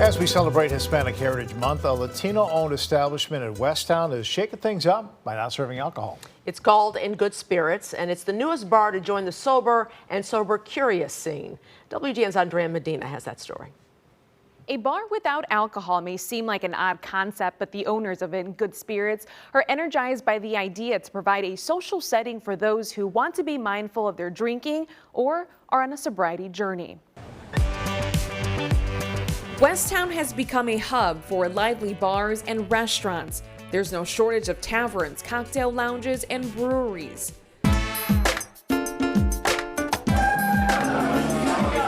As we celebrate Hispanic Heritage Month, a Latino-owned establishment in Westtown is shaking things up by not serving alcohol. It's called In Good Spirits, and it's the newest bar to join the sober and sober curious scene. WGN's Andrea Medina has that story. A bar without alcohol may seem like an odd concept, but the owners of In Good Spirits are energized by the idea to provide a social setting for those who want to be mindful of their drinking or are on a sobriety journey. Westtown has become a hub for lively bars and restaurants. There's no shortage of taverns, cocktail lounges, and breweries.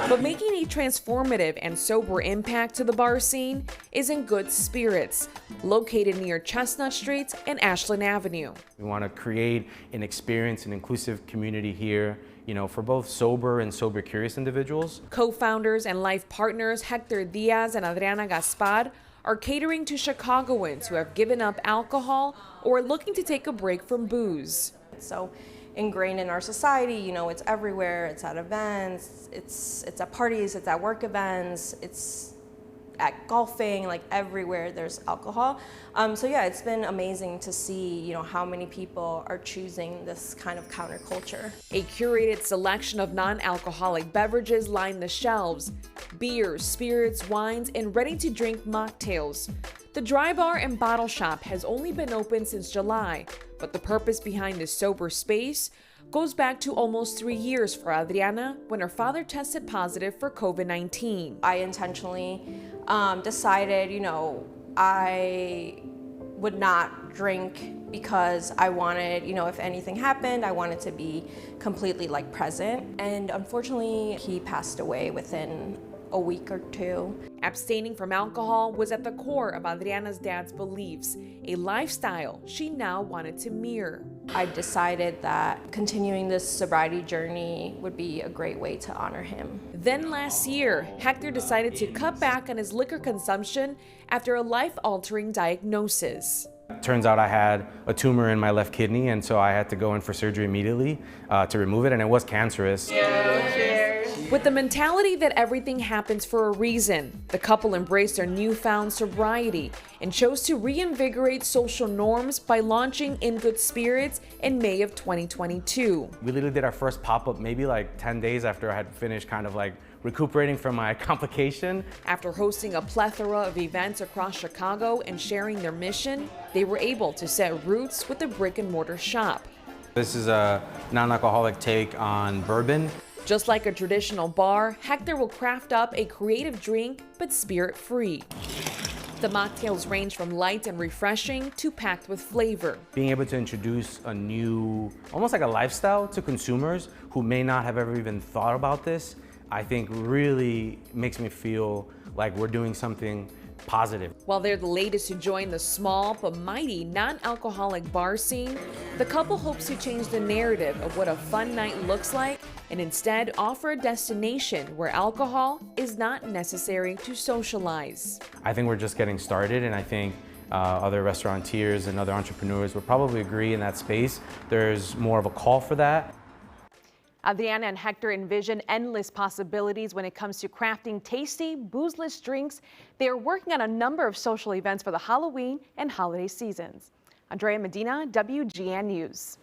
But making a transformative and sober impact to the bar scene is In Good Spirits, located near Chestnut Street and Ashland Avenue. We want to create an experience, an inclusive community here, for both sober and sober curious individuals. Co-founders and life partners Hector Diaz and Adriana Gaspar are catering to Chicagoans who have given up alcohol or are looking to take a break from booze. It's so ingrained in our society, it's everywhere. It's at events, it's at parties, it's at work events, it's at golfing, like everywhere there's alcohol. So yeah, it's been amazing to see, how many people are choosing this kind of counterculture. A curated selection of non-alcoholic beverages line the shelves: beers, spirits, wines, and ready-to-drink mocktails. The dry bar and bottle shop has only been open since July, but the purpose behind this sober space goes back to almost 3 years for Adriana when her father tested positive for COVID-19. I intentionally decided, I would not drink because I wanted, if anything happened, I wanted to be completely present. And unfortunately, he passed away within a week or two. Abstaining from alcohol was at the core of Adriana's dad's beliefs, a lifestyle she now wanted to mirror. I decided that continuing this sobriety journey would be a great way to honor him. Then last year, Hector decided to cut back on his liquor consumption after a life-altering diagnosis. Turns out I had a tumor in my left kidney, and so I had to go in for surgery immediately to remove it, and it was cancerous. With the mentality that everything happens for a reason, the couple embraced their newfound sobriety and chose to reinvigorate social norms by launching In Good Spirits in May of 2022. We literally did our first pop-up maybe 10 days after I had finished recuperating from my complication. After hosting a plethora of events across Chicago and sharing their mission, they were able to set roots with a brick-and-mortar shop. This is a non-alcoholic take on bourbon. Just like a traditional bar, Hector will craft up a creative drink, but spirit-free. The mocktails range from light and refreshing to packed with flavor. Being able to introduce a new, almost like a lifestyle to consumers who may not have ever even thought about this, I think really makes me feel like we're doing something positive. While they're the latest to join the small but mighty non-alcoholic bar scene, the couple hopes to change the narrative of what a fun night looks like and instead offer a destination where alcohol is not necessary to socialize. I think we're just getting started, and I think other restaurateurs and other entrepreneurs would probably agree in that space. There's more of a call for that. Adriana and Hector envision endless possibilities when it comes to crafting tasty, boozeless drinks. They are working on a number of social events for the Halloween and holiday seasons. Andrea Medina, WGN News.